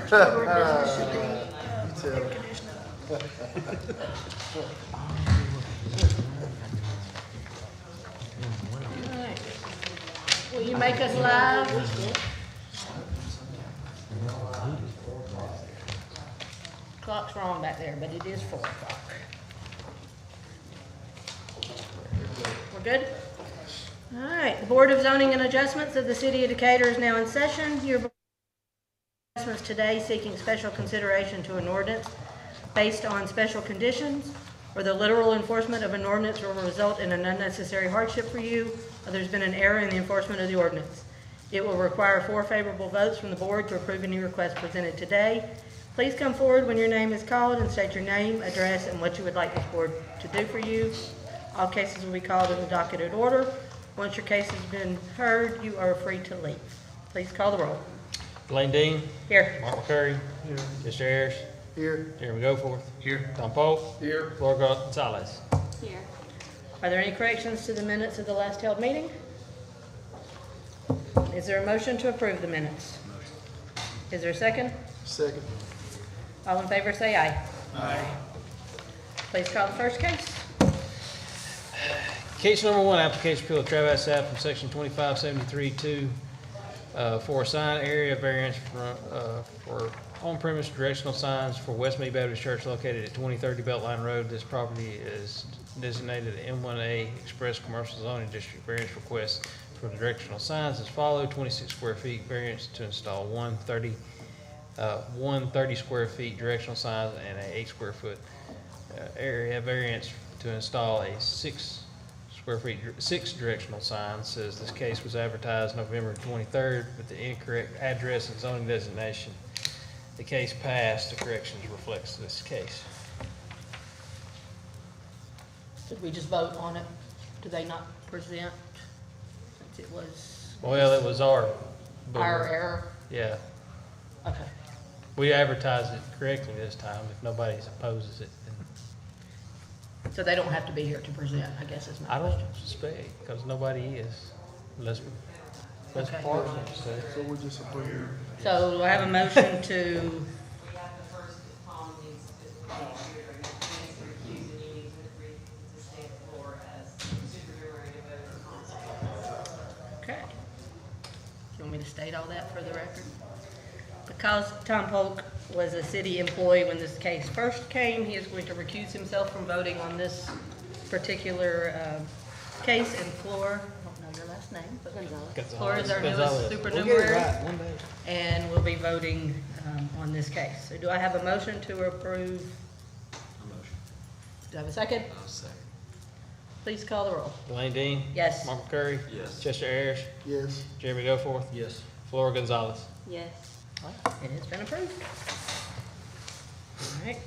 First order of business should be You air tell. conditioning. Alright. Will you make us live? Clock's wrong back there, but it is 4 o'clock. We're good? All right, the Board of Zoning and Adjustments of the City of Decatur is now in session. Your adjustments today seeking special consideration to an ordinance based on special conditions, or the literal enforcement of an ordinance will result in an unnecessary hardship for you, or there's been an error in the enforcement of the ordinance. It will require 4 favorable votes from the board to approve any request presented today. Please come forward when your name is called and state your name, address, and what you would like this board to do for you. All cases will be called in the docketed order. Once your case has been heard, you are free to leave. Please call the roll. Blaine Dean. Here. Mark McCurry. Here. Jesse Ayers. Here. Jeremy Goforth. Here. Tom Polk. Here. Laura Gonzalez. Here. Are there any corrections to the minutes of the last held meeting? Is there a motion to approve the minutes? Is there a second? Second. All in favor say aye. Aye. Please call the first case. Case number 1, application appeal of Travis Ave from section 2573-2 for a sign area variance for on-premise directional signs for Westmead Baptist Church located at 2030 Beltline Road. This property is designated M1A Express Commercial Zoning District. Variance request for the directional signs as follows: 26 square feet variance to install 130 square feet directional signs and a 8 square foot area variance to install a 6 directional signs. Says this case was advertised November 23rd with the incorrect address and zoning designation. The case passed. The corrections reflects this case. Did we just vote on it? Do they not present? Since it was Well, it was our error? Yeah, Okay. we advertised it correctly this time. If nobody opposes it, then So they don't have to be here to present, I guess is my I don't question. suspect, because nobody is, unless Okay. partners. So So we just approve. So do I have a motion to, We have the first that Tom needs to be here, and he needs to recuse, and you need to agree to stay at the floor as supernumerary to vote on council. okay. Do you want me to state all that for the record? Because Tom Polk was a city employee when this case first came, he is going to recuse himself from voting on this particular case, and Flora, I don't know your last name, but Flora is our newest Gonzalez. supernumerary, one day. and we'll be voting on this case. So do I have a motion to approve? Do I have a second? Second. Please call the roll. Blaine Dean. Yes. Mark McCurry. Yes. Chester Ayers. Yes. Jeremy Goforth. Yes. Flora Gonzalez. Yes. It has been approved. All right.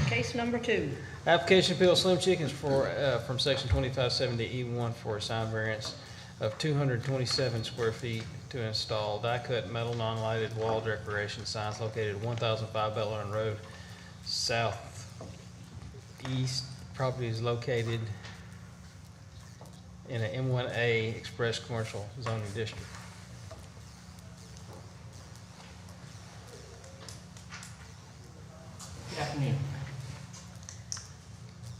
Case number 2. Application appeal Slim Chickens for, from section 2570E1 for a sign variance of 227 square feet to install die-cut metal non-lighted wall decoration signs located at 1005 Beltline Road, southeast. Property is located in an M1A Express Commercial Zoning District. Good afternoon.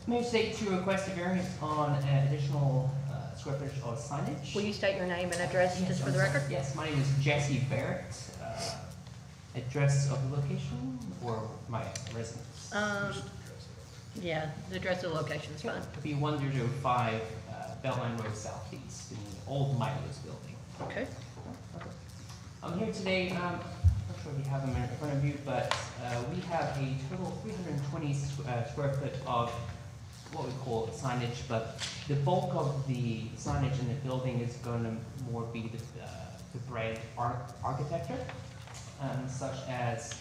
Mayor State to request a variance on an additional square footage of signage. Will you state your name and address just for the record? Yes, my name is Jesse Barrett. Address of the location or my residence? Yeah, the address of the location is fine. It'll be 1005 Beltline Road Southeast in the old Milo's building. Okay. I'm here today, I'm not sure if you have them in front of you, but we have a total 320 square foot of what we call signage, but the bulk of the signage in the building is going to more be the brand architecture, such as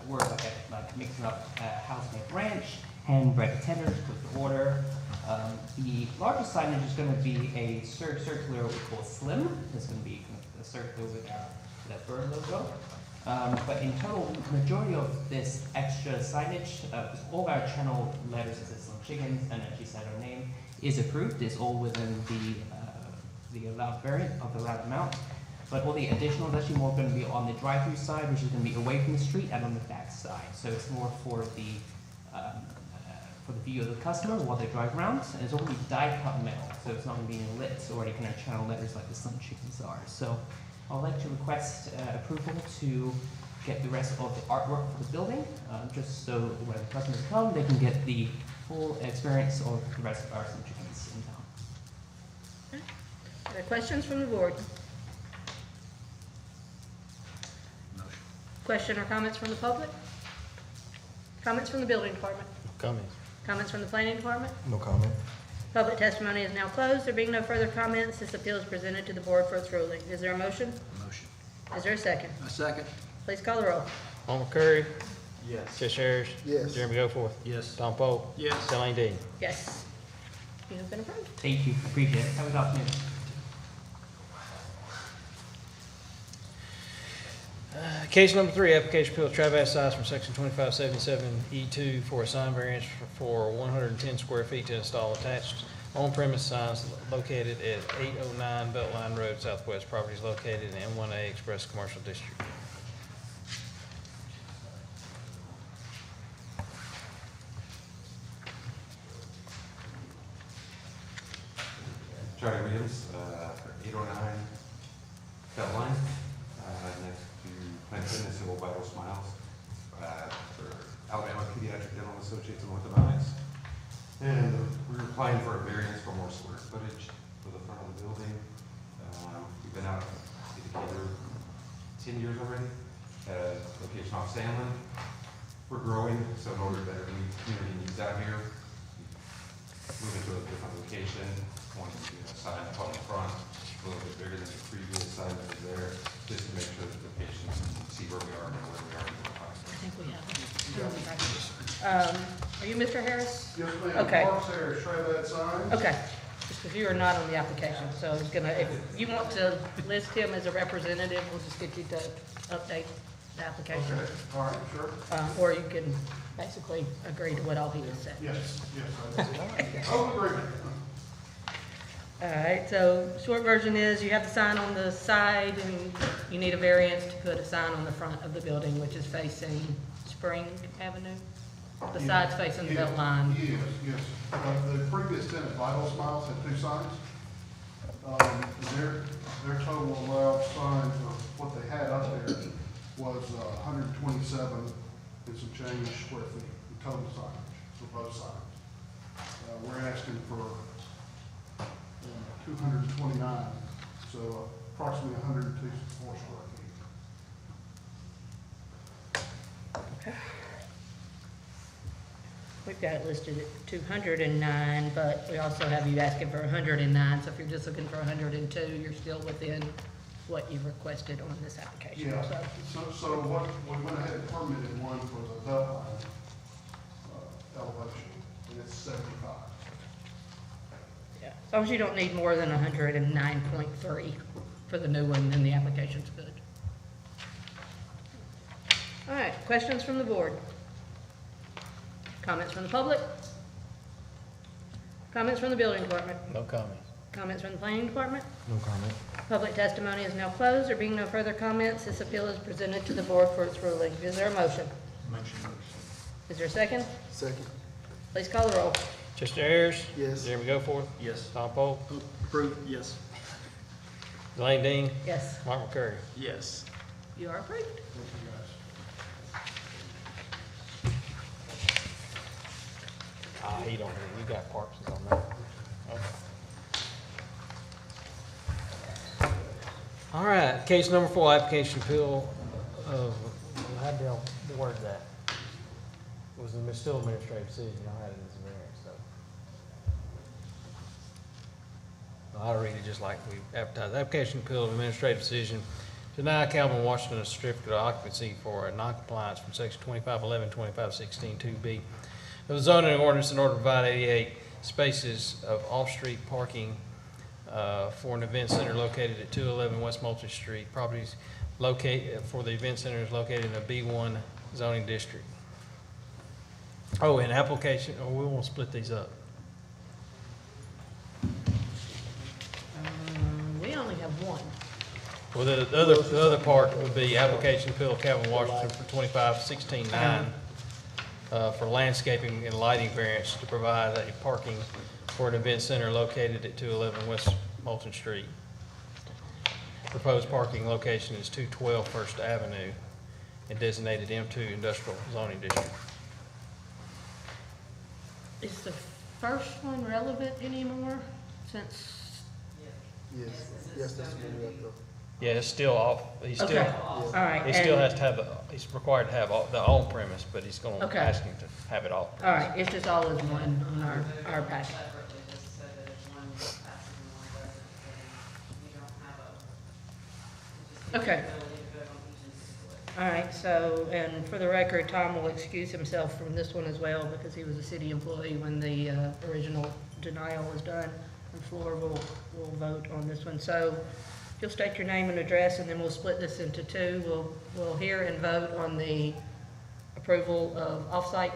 we're like mixing up House Make Ranch, hand-bread tenders, cook to order. The largest signage is going to be a circular, what we call slim. It's going to be a circular with that bird logo. But in total, majority of this extra signage, all of our channel letters that says Slim Chickens, and as she said her name, is approved. Is all within the allowed variant of the allowed amount. But all the additional is actually more going to be on the drive-through side, which is going to be away from the street and on the back side. So it's more for the view of the customer while they drive around. And it's all going to be die-cut metal, so it's not going to be lit or any kind of channel letters like the Sun Chickens are. So I'd like to request approval to get the rest of the artwork for the building, just so when the customers come, they can get the full experience of the rest of our Sun Chickens in town. Are there questions from the board? Question or comments from the public? Comments from the building department? Comments? Comments from the planning department? No comment. Public testimony is now closed. There being no further comments, this appeal is presented to the board for its ruling. Is there a motion? Motion. Is there a second? A second. Please call the roll. Paul McCurry, Yes. Jess Ayers, Yes. Jeremy Goforth, Yes. Tom Pope, Yes. Delane Dean. Yes. You have been approved. Thank you, appreciate it. Have a good afternoon. Case number 3, application appeal Travis Size from section 2577E2 for a sign variance for 110 square feet to install attached on-premise signs located at 809 Beltline Road Southwest. Property is located in M1A Express Commercial District. Charlie Williams, 809 Beltline, next to Planet Fitness and Old Vital Smiles, for Alabama Pediatric Dental Associates and Orthodontics. And we're applying for a variance for more square footage for the front of the building. We've been out in Decatur 10 years already, at a location off Sandlin. We're growing, so in order to better meet community needs out here, moving to a different location, wanting to do a sign up on the front, a little bit bigger than the previous sign that was there, just to make sure that the patients see where we are and where we are in the process. I think we have it. Are you Mr. Harris? Yes, ma'am. Okay. Mark's there, Shred Signs. Okay. Just because you are not on the application, so I was gonna, if you want to list him as a representative, we'll just get you to update the application. Okay, all right, sure. Or you can basically agree to what all he has said. Yes, yes, I do. Oh, agreement. All right, so short version is you have the sign on the side and you need a variance to put a sign on the front of the building, which is facing Spring Avenue. The side's facing the belt line. Yes, yes. The previous tenant, Vital Smiles, had 2 signs. Their total allowed signs, or what they had up there, was 127 and some change square feet, the total signage for both sides. We're asking for 229, so approximately 102 square feet. We've got it listed at 209, but we also have you asking for 109, so if you're just looking for 102, you're still within what you've requested on this application. Yeah, So, so what, we went ahead and permitted one for the belt line elevation, and it's 75. yeah, as long as you don't need more than 109.3 for the new one, then the application's good. All right, questions from the board? Comments from the public? Comments from the building department? No comments. Comments from the planning department? No comment. Public testimony is now closed. There being no further comments, this appeal is presented to the board for its ruling. Is there a motion? Motion. Is there a second? Second. Please call the roll. Chester Ayers. Yes. Jeremy Goforth, Yes. Tom Pope, Approved. Yes. Delane Dean, Yes, Mark McCurry. Yes. you are approved. Thank you, guys. He don't, you got Parkinson's on that. Okay. All right, case number 4, application appeal of, how did y'all word that? It was still administrative decision, y'all had it as a variance, so. I'll read it just like we advertised. Application appeal of administrative decision to deny Calvin Washington a certificate of occupancy for a noncompliance from section 2511, 2516, 2B of the zoning ordinance in order to provide 88 spaces of off-street parking for an event center located at 211 West Moultrie Street. Properties located for the event center is located in a B1 zoning district. Oh, and application, we want to split these up. We only have one. Well, the other part would be application appeal of Calvin Washington for 2516-9 for landscaping and lighting variance to provide a parking for an event center located at 211 West Moulton Street. Proposed parking location is 212 First Avenue and designated M2 Industrial Zoning District. Is the first one relevant anymore since? Yes, yes, that's the one we have to. Yeah, it's still off, he's still, Okay, all right. he still and- has to have, he's required to have the on premise, but he's gonna Okay. ask him to have it off. All right, it's just all as one on our packet. Separately, just so that if one passes and one doesn't, then you don't have a, it just gives you Okay. the ability to vote on each individual. All right, so, and for the record, Tom will excuse himself from this one as well because he was a city employee when the original denial was done. And Floor will vote on this one. So if you'll state your name and address, and then we'll split this into two. We'll hear and vote on the approval of off-site,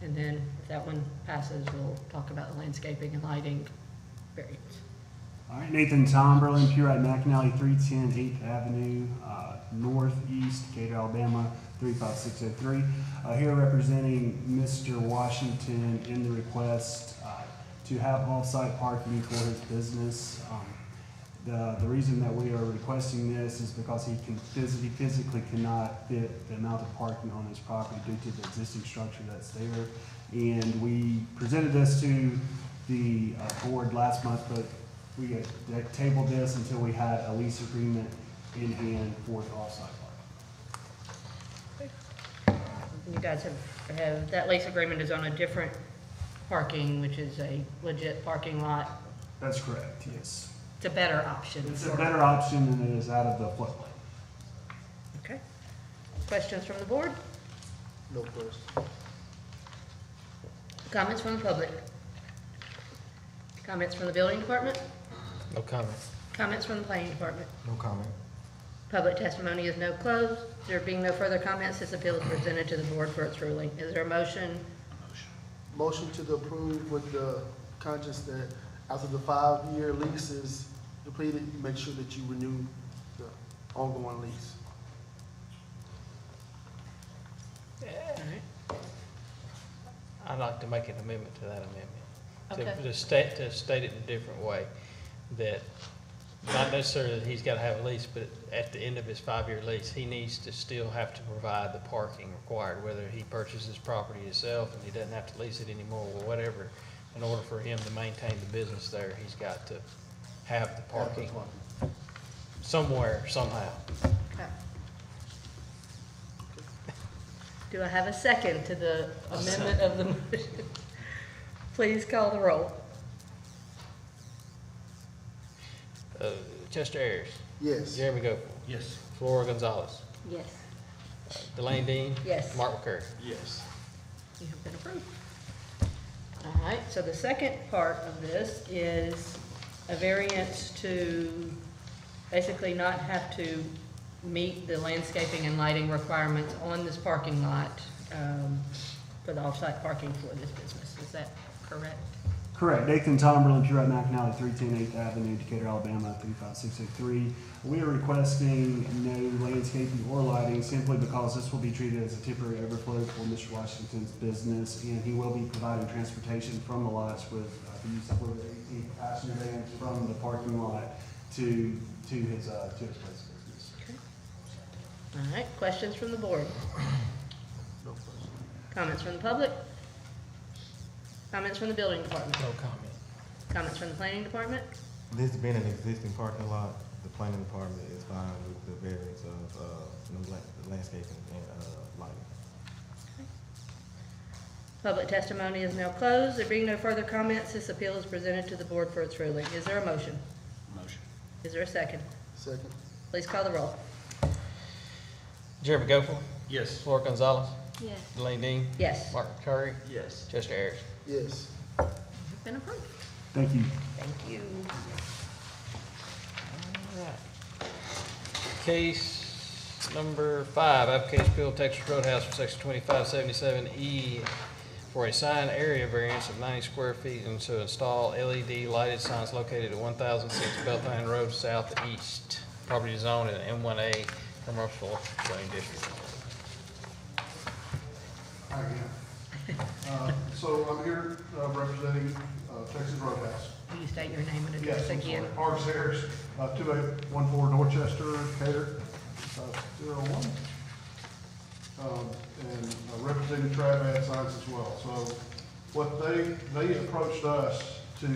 and then if that one passes, we'll talk about the landscaping and lighting variance. All right, Nathan Tomberlin, Pure at McNally, 310 8th Avenue, Northeast, Decatur, Alabama, 35603. Here representing Mr. Washington in the request to have off-site parking for his business. The reason that we are requesting this is because he physically cannot fit the amount of parking on his property due to the existing structure that's there. And we presented this to the board last month, but we had tabled this until we had a lease agreement in hand for the off-site parking. You guys have, that lease agreement is on a different parking, which is a legit parking lot. That's correct, yes. It's a better option. It's a for- better option than it is out of the floodplain. Okay. Questions from the board? No question. Comments from the public? Comments from the building department? No comment. Comments from the planning department? No comment. Public testimony is no closed. There being no further comments, this appeal is presented to the board for its ruling. Is there a motion? Motion to approve with the conscience that after the 5-year lease is depleted, you make sure that you renew the ongoing lease. I'd like to make an amendment to that amendment. Okay. To state it in a different way, that not necessarily that he's gotta have a lease, but at the end of his 5-year lease, he needs to still have to provide the parking required, whether he purchases property himself and he doesn't have to lease it anymore or whatever. In order for him to maintain the business there, he's got to have the parking somewhere, somehow. Okay. Do I have a second to the amendment of the motion? Please call the roll. Chester Ayers, Yes. Jeremy Goff, Yes. Flora Gonzalez, Yes. Delane Dean. Yes. Mark McCurry. Yes. You have been approved. All right, so the second part of this is a variance to basically not have to meet the landscaping and lighting requirements on this parking lot for the off-site parking for this business. Is that correct? Correct. Nathan Tomberlin, Pure at McNally, 310 8th Avenue, Decatur, Alabama, 35603. We are requesting no landscaping or lighting simply because this will be treated as a temporary overflow for Mr. Washington's business, and he will be providing transportation from the lots with the use of over 18 passenger vans from the parking lot to his place of business. All right, questions from the board? No question. Comments from the public? Comments from the building department? No comment. Comments from the planning department? This being an existing parking lot, the planning department is fine with the variance of landscaping and lighting. Public testimony is now closed. There being no further comments, this appeal is presented to the board for its ruling. Is there a motion? Motion. Is there a second? Second. Please call the roll. Jeremy Goff, Yes. Flora Gonzalez, Yes. Delane Dean. Yes. Mark McCurry, Yes. Chester Ayers. Yes. You've been approved. Thank you. Thank you. Case number 5, application appeal Texas Roadhouse for section 2577E for a sign area variance of 90 square feet and to install LED lighted signs located at 1006 Beltane Road southeast. property zone in an M1A commercial zoning district. Hi again. So I'm here representing Texas Roadhouse. Will you state your name and Yes, address I'm again? sorry. Horace Harris, 2814 Dorchester, Decatur, 01. And representing Trav Signs as well. So what they approached us to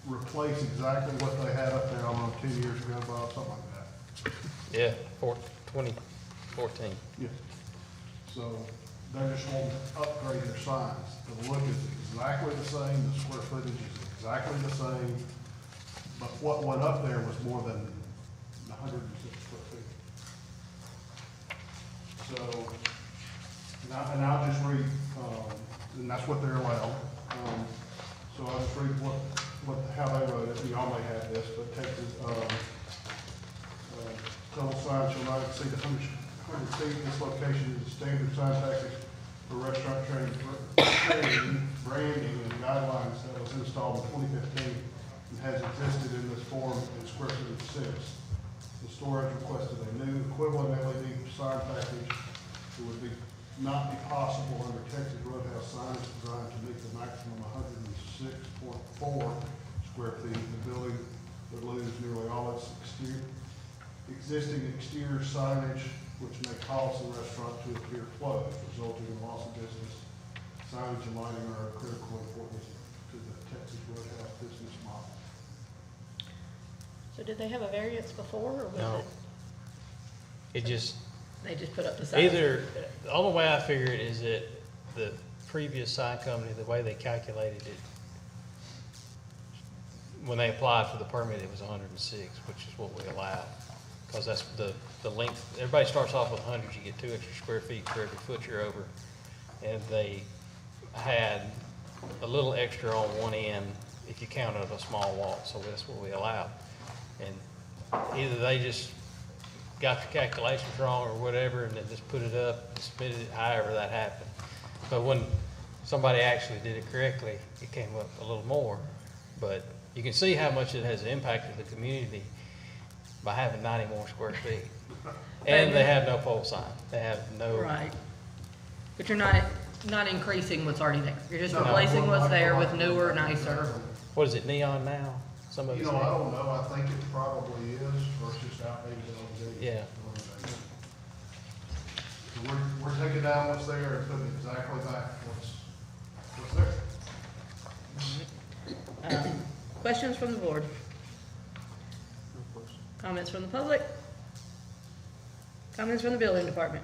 replace exactly what they had up there, I don't know, 10 years ago, Bob, something like that. Yeah, 2014. Yes. So they're just wanting to upgrade their signs. The look is exactly the same, the square footage is exactly the same, but what went up there was more than 106 square feet. So, and I'll just read, and that's what they're allowed. So I'll just read how they wrote it, y'all may have this, but Texas, total sign shall not exceed 100 feet. This location is a standard sign package for restaurant training, branding, and guidelines that was installed in 2015 and has existed in this form and square footage since. The store has requested a new equivalent LED sign package. It would not be possible under Texas Roadhouse signs designed to meet the maximum 106.4 square feet. The building would lose nearly all its existing exterior signage, which may cause the restaurant to appear closed, resulting in loss of business. Signage and lighting are of critical importance to the Texas Roadhouse business model. So did they have a variance before, or was No. it, It just, they just put up the sign? either, the only way I figure it is that the previous sign company, the way they calculated it, when they applied for the permit, it was 106, which is what we allowed. Because that's the length, everybody starts off with 100, you get 2 extra square feet for every foot you're over. And they had a little extra on one end if you counted a small walk, so that's what we allowed. And either they just got the calculations wrong or whatever, and then just put it up and submitted it, however that happened. But when somebody actually did it correctly, it came up a little more. But you can see how much it has impacted the community by having 90 more square feet. And they have no pole sign. They have no. Right. But you're not increasing what's already there. You're just No, replacing what's there with like- newer, nicer. What is it, neon now? Some of You it's know, I neon. don't know, I think it probably is, versus outdated LED. Yeah. So we're taking down what's there and putting exactly back what's there. Questions from the board? Comments from the public? Comments from the building department?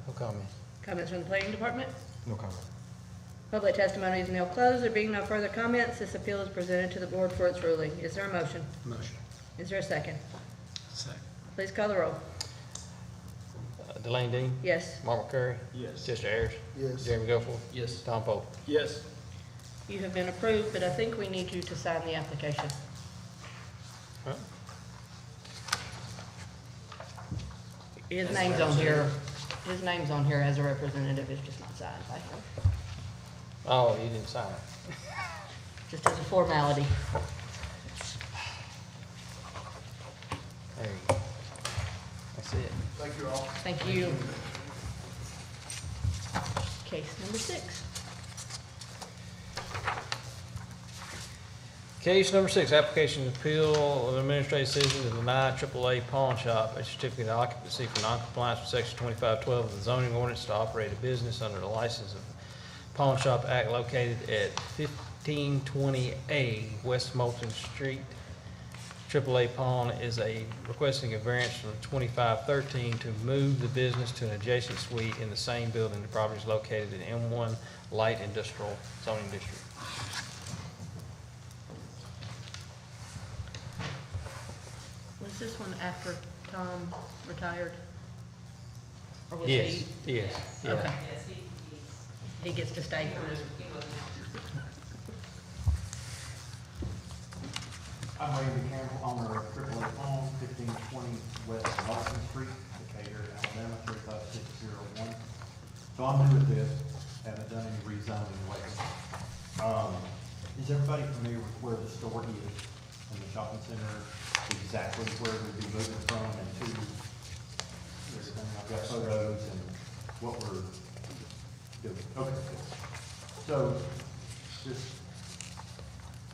No comment. Comments from the planning department? No comment. Public testimony is now closed. There being no further comments, this appeal is presented to the board for its ruling. Is there a motion? Motion. Is there a second? Second. Please call the roll. Delane Dean. Yes. Mark McCurry. Yes. Chester Ayers. Yes. Jeremy Goforth. Yes. Tom Pope. Yes. You have been approved, but I think we need you to sign the application. Huh? His name's on here. His name's on here as a representative. It's just not signed by him. Oh, you didn't sign it. Just as a formality. There you go. That's it. Thank you all. Thank you. Case number 6. Case number 6, application to appeal of an administrative decision to deny AAA Pawn Shop a certificate of occupancy for noncompliance with section 2512 of the zoning ordinance to operate a business under the license of Pawn Shop Act located at 1520A West Moulton Street. AAA Pawn is requesting a variance from 2513 to move the business to an adjacent suite in the same building. The property is located in M1 Light Industrial Zoning District. Was this one after Tom retired? Or was Yes, he? yes, yeah. Okay. Yes, He gets to stay for this. he was. I'm Randy Campbell, owner of AAA Pawn, 1520 West Lawson Street, Decatur, Alabama, 35601. So I'm new at this, haven't done any rezoning lately. Is everybody familiar with where the store is in the shopping center, exactly where we'd be moving from and to. Everything. I've got photos and what we're doing. Okay, good. So, this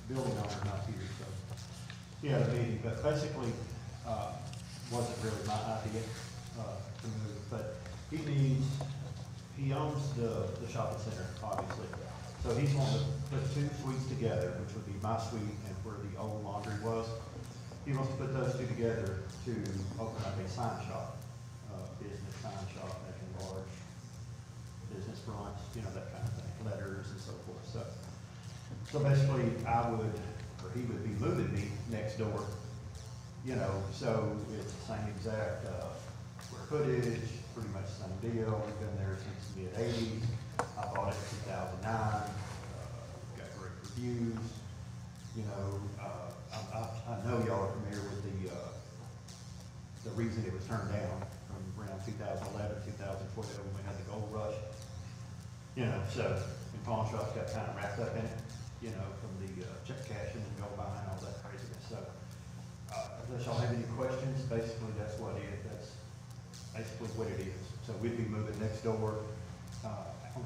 building owner not here, so, he had a meeting, but basically, wasn't really my idea, to move, but he owns the shopping center, obviously. So he's wanting to put two suites together, which would be my suite and where the old laundry was. He wants to put those two together to open up a sign shop, business sign shop, making large business fronts, you know, that kind of thing, letters and so forth. So basically, he would be moving me next door, you know, so it's the same exact, square footage, pretty much the same deal. We've been there since the mid-80s. I bought it in 2009, got great reviews, you know, I know y'all are familiar with the reason it was turned down from around 2011, 2012, when we had the gold rush. You know, so, and pawn shops got kind of wrapped up in it, you know, from the check cashing and gold buying, all that craziness. So, unless y'all have any questions, basically that's basically what it is. So we'd be moving next door. On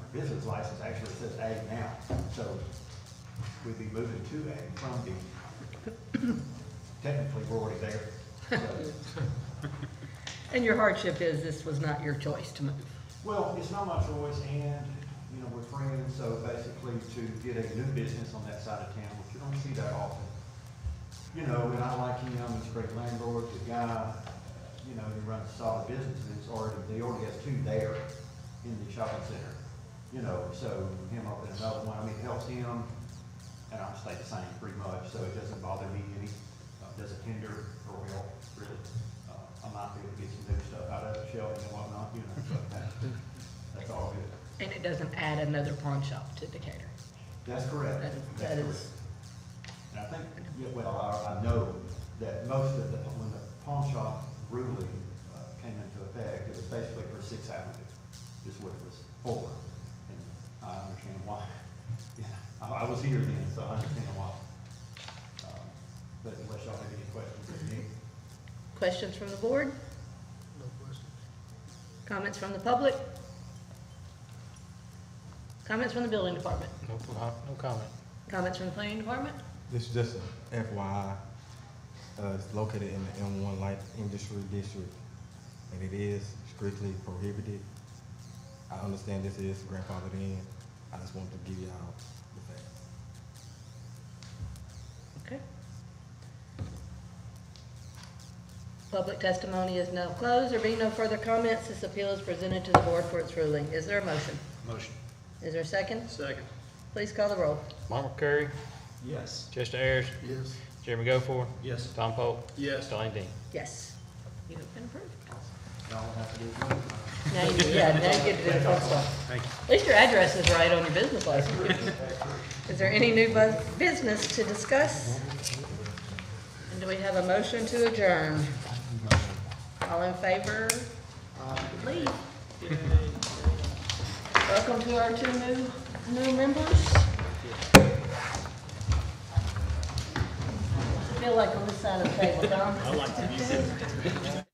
our business license, actually it says A now. So we'd be moving to A from B. Technically, we're already there. So, And your hardship is this was not your choice to move. well, it's not my choice, and, you know, we're friends, so basically to get a new business on that side of town, which you don't see that often. You know, and I like him, he's a great landlord, good guy, you know, he runs a solid business, and he already has two there in the shopping center. You know, so him opening another one, I mean, it helps him, and I'll stay the same pretty much, so it doesn't bother me any, doesn't hinder or help, really. I might be able to get some new stuff out of it, shelving and whatnot, you know, so that's all good. And it doesn't add another pawn shop to Decatur. That's correct. That is. Correct. And I think, yeah, well, I know that most of when the pawn shop ruling came into effect, it was basically for 6th Avenue, is what it was for. And I understand why. Yeah, I was here then, so I understand why. But unless y'all have any questions for me. Questions from the board? No questions. Comments from the public? Comments from the building department? No comment. Comments from the planning department? This is just a FYI. It's located in the M1 light industry district, and it is strictly prohibited. I understand this is grandfathered in. I just wanted to give y'all the facts. Okay. Public testimony is now closed. There being no further comments, this appeal is presented to the board for its ruling. Is there a motion? Motion. Is there a second? Second. Please call the roll. Mark McCurry, Yes. Chester Ayers, Yes. Jeremy Gofor, Yes. Tom Pope, Yes. Darlene Dean. Yes. You have been approved. Y'all have to do it. Now you get to do the fun stuff. Thank you. At least your address is right on your business license. Is there any new business to discuss? And do we have a motion to adjourn? All in favor? Leave. Welcome to our two new members. I feel like on this side of the table, Tom. I like to be sitting.